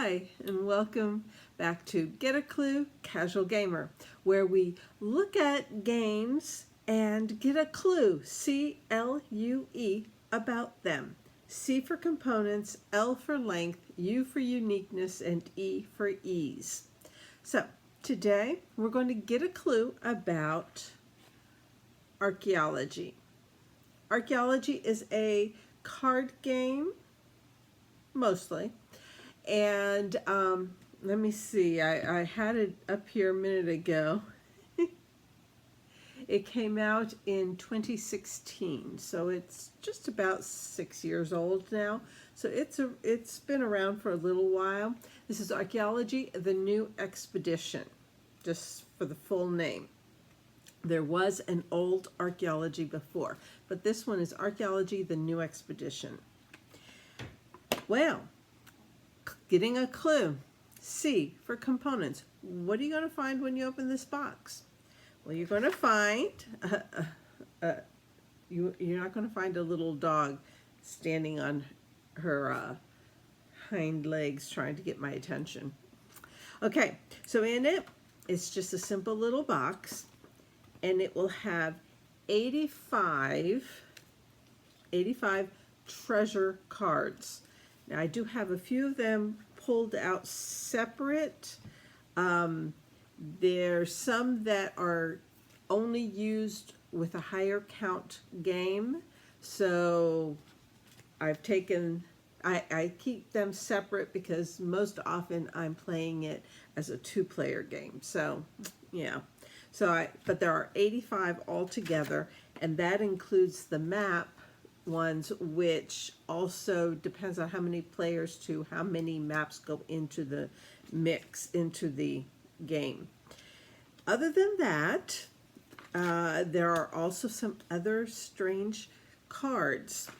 Hi, and welcome back to Get a Clue, Casual Gamer, where we look at games and get a clue, C-L-U-E, about them. C for components, L for length, U for uniqueness, and E for ease. So, today we're going to get a clue about archaeology. Archaeology is a card game, mostly. And let me see, I had it up here a minute ago. It came out in 2016, so it's just about 6 years old now. So it's been around for a little while. This is Archaeology, the New Expedition, just for the full name. There was an old Archaeology before, but this one is Archaeology, the New Expedition. Well, getting a clue. C for components. What are you going to find when you open this box? Well, you're going to find, you're not going to find a little dog standing on her hind legs trying to get my attention. Okay, so in it, it's just a simple little box, and it will have 85 treasure cards. Now, I do have a few of them pulled out separate. There's some that are only used with a higher count game. So I've taken, I keep them separate because most often I'm playing it as a two-player game. So, yeah. But there are 85 altogether, and that includes the map ones, which also depends on how many players to how many maps go into the mix, into the game. Other than that, there are also some other strange cards.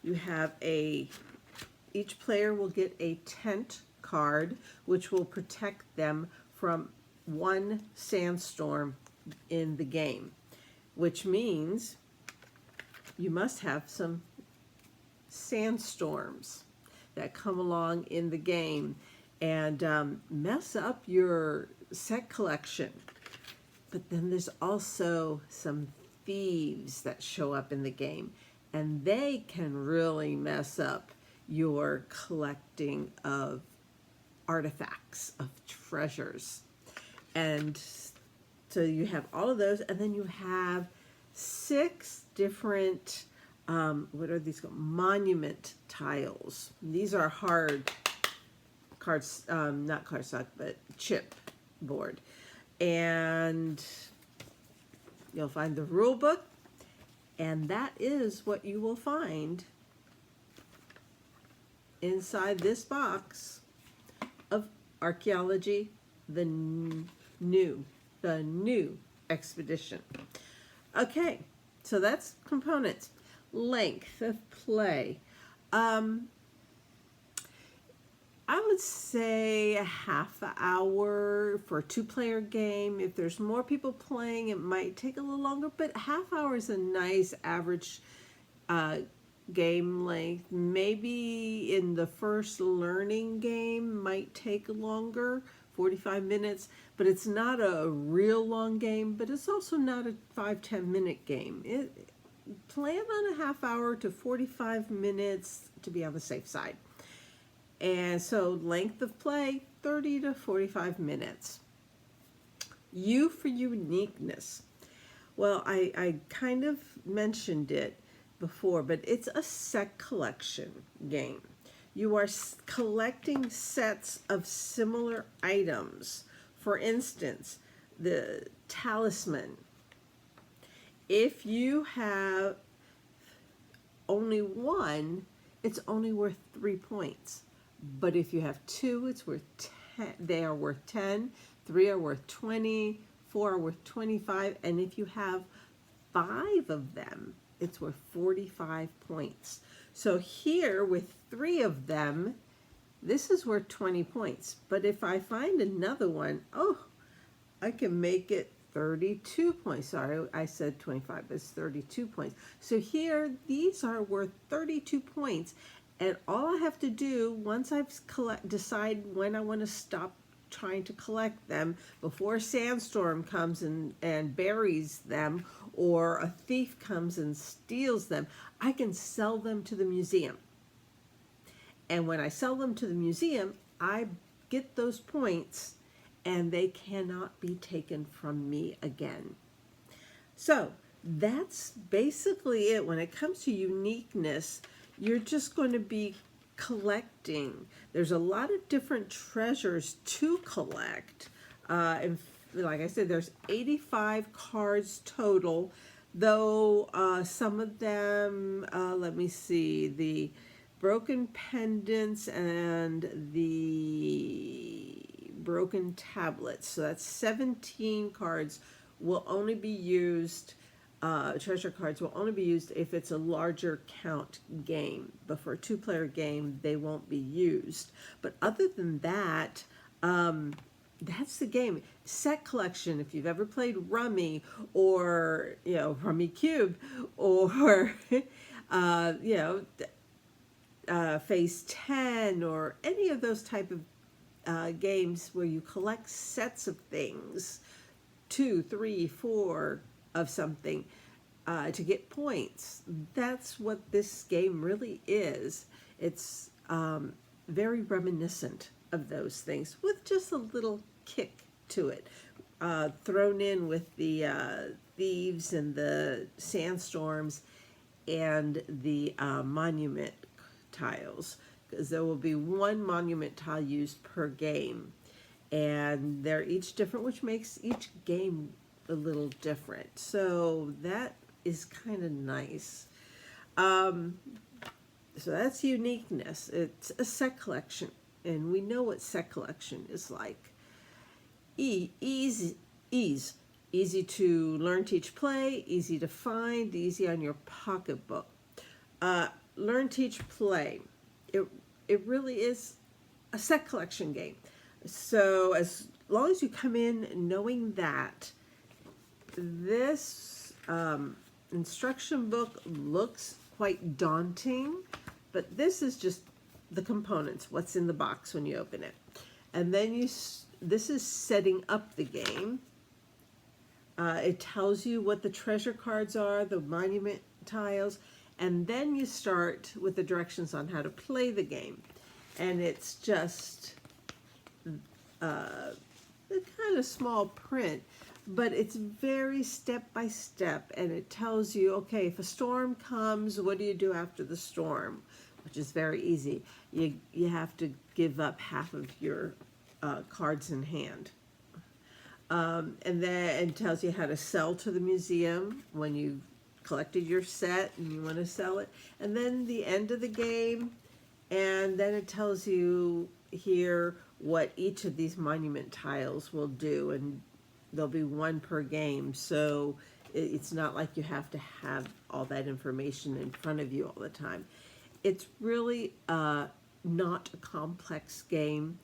You have each player will get a tent card, which will protect them from one sandstorm in the game, which means you must have some sandstorms that come along in the game and mess up your set collection. But then there's also some thieves that show up in the game, and they can really mess up your collecting of artifacts, of treasures. And so you have all of those, and then you have 6 different, what are these called? Monument tiles. These are hard cards, not cardstock, but chipboard. And you'll find the rule book, and that is what you will find inside this box of Archaeology, the new expedition. Okay, so that's components. Length of play. I would say a half hour for a 2-player game. If there's more people playing, it might take a little longer, but half hour is a nice average game length. Maybe in the first learning game might take longer, 45 minutes, but it's not a real long game, but it's also not a 5-10 minute game. Plan on a half hour to 45 minutes to be on the safe side. And so length of play, 30 to 45 minutes. U for uniqueness. Well, I kind of mentioned it before, but it's a set collection game. You are collecting sets of similar items. For instance, the talisman. If you have only one, it's only worth 3 points. But if you have 2, it's worth 10. They are worth 10. 3 are worth 20. 4 are worth 25. And if you have 5 of them, it's worth 45 points. So here, with 3 of them, this is worth 20 points. But if I find another one, oh, I can make it 32 points. Sorry, I said 25, but it's 32 points. So here, these are worth 32 points. And all I have to do once I've decide when I want to stop trying to collect them before a sandstorm comes and buries them, or a thief comes and steals them, I can sell them to the museum. And when I sell them to the museum, I get those points and they cannot be taken from me again. So that's basically it. When it comes to uniqueness, you're just going to be collecting. There's a lot of different treasures to collect. And like I said, there's 85 cards total, though some of them, let me see, the broken pendants and the broken tablets. So that's 17 cards will only be used, treasure cards will only be used if it's a larger count game. But for a two-player game, they won't be used. But other than that, that's the game. Set collection, if you've ever played Rummy or, Rummikub or, Phase 10 or any of those type of games where you collect sets of things, 2, 3, 4 of something to get points. That's what this game really is. It's very reminiscent of those things with just a little kick to it, thrown in with the thieves and the sandstorms and the monument tiles, because there will be one monument tile used per game, and they're each different, which makes each game a little different. So that is kind of nice. So that's uniqueness. It's a set collection, and we know what set collection is like. Ease. Easy to learn, teach, play. Easy to find. Easy on your pocketbook. Learn, teach, play. It really is a set collection game. So as long as you come in knowing that, this instruction book looks quite daunting, but this is just the components, what's in the box when you open it. And then this is setting up the game. It tells you what the treasure cards are, the monument tiles, and then you start with the directions on how to play the game. And it's just a kind of small print, but it's very step by step, and it tells you, okay, if a storm comes, what do you do after the storm? Which is very easy. You have to give up half of your cards in hand. And then it tells you how to sell to the museum when you've collected your set and you want to sell it. And then the end of the game, and then it tells you here what each of these monument tiles will do, and there'll be one per game, so it's not like you have to have all that information in front of you all the time. It's really not a complex game,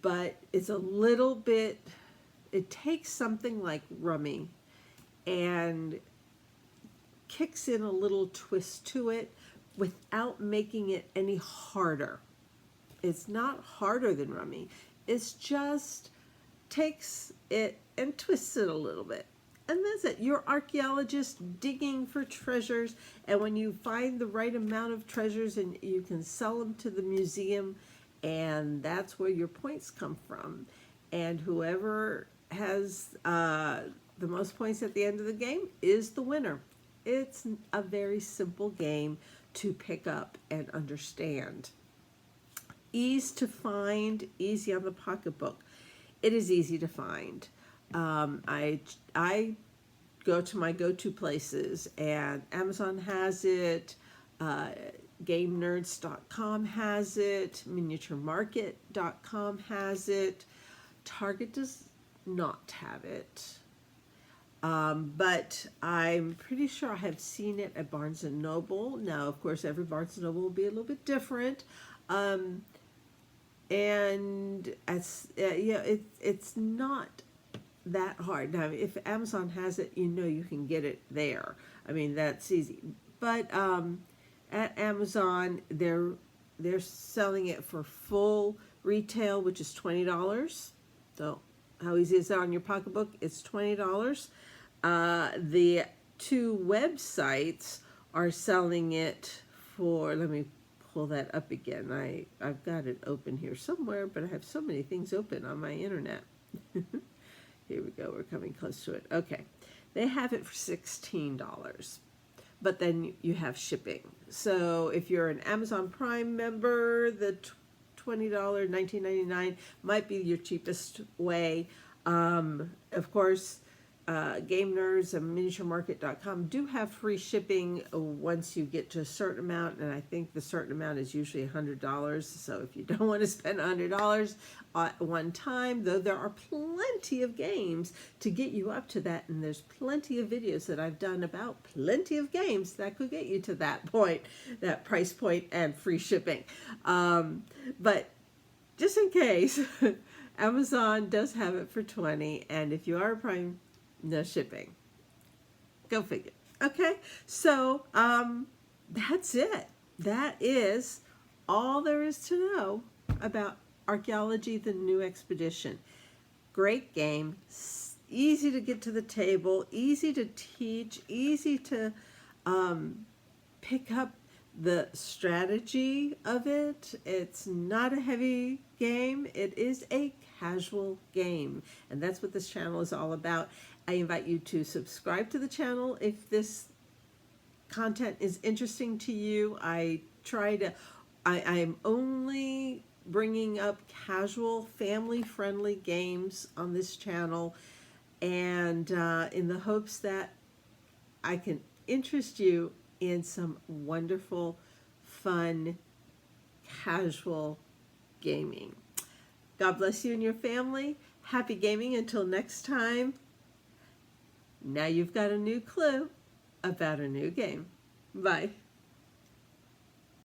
but it's a little bit, it takes something like Rummy and kicks in a little twist to it without making it any harder. It's not harder than Rummy. It's just takes it and twists it a little bit. And that's it. You're archaeologist digging for treasures, and when you find the right amount of treasures, and you can sell them to the museum, and that's where your points come from. And whoever has the most points at the end of the game is the winner. It's a very simple game to pick up and understand. Ease to find, easy on the pocketbook. It is easy to find. I go to my go-to places, and Amazon has it, GameNerds.com has it, MiniatureMarket.com has it, Target does not have it, but I'm pretty sure I have seen it at Barnes & Noble. Now, of course, every Barnes & Noble will be a little bit different. And it's not that hard. Now, if Amazon has it, you can get it there. I mean, that's easy. But at Amazon, they're they're selling it for full retail, which is $20. So how easy is that on your pocketbook? It's $20. The two websites are selling it for, let me pull that up again. I've got it open here somewhere, but I have so many things open on my internet. Here we go, we're coming close to it. Okay, they have it for $16, but then you have shipping. So if you're an Amazon Prime member, the $20, $19.99 might be your cheapest way. Of course, Game Nerds and MiniatureMarket.com do have free shipping once you get to a certain amount, and I think the certain amount is usually $100. So if you don't want to spend $100 at one time, though there are plenty of games to get you up to that, and there's plenty of videos that I've done about plenty of games that could get you to that point, that price point and free shipping. But just in case, Amazon does have it for $20, and if you are a Prime, no shipping. Go figure. Okay, so that's it. That is all there is to know about Archaeology, the New Expedition. Great game, easy to get to the table, easy to teach, easy to pick up the strategy of it. It's not a heavy game. It is a casual game, and that's what this channel is all about. I invite you to subscribe to the channel if this content is interesting to you. I'm only bringing up casual, family-friendly games on this channel, and in the hopes that I can interest you in some wonderful, fun, casual gaming. God bless you and your family. Happy gaming until next time. Now you've got a new clue about a new game. Bye.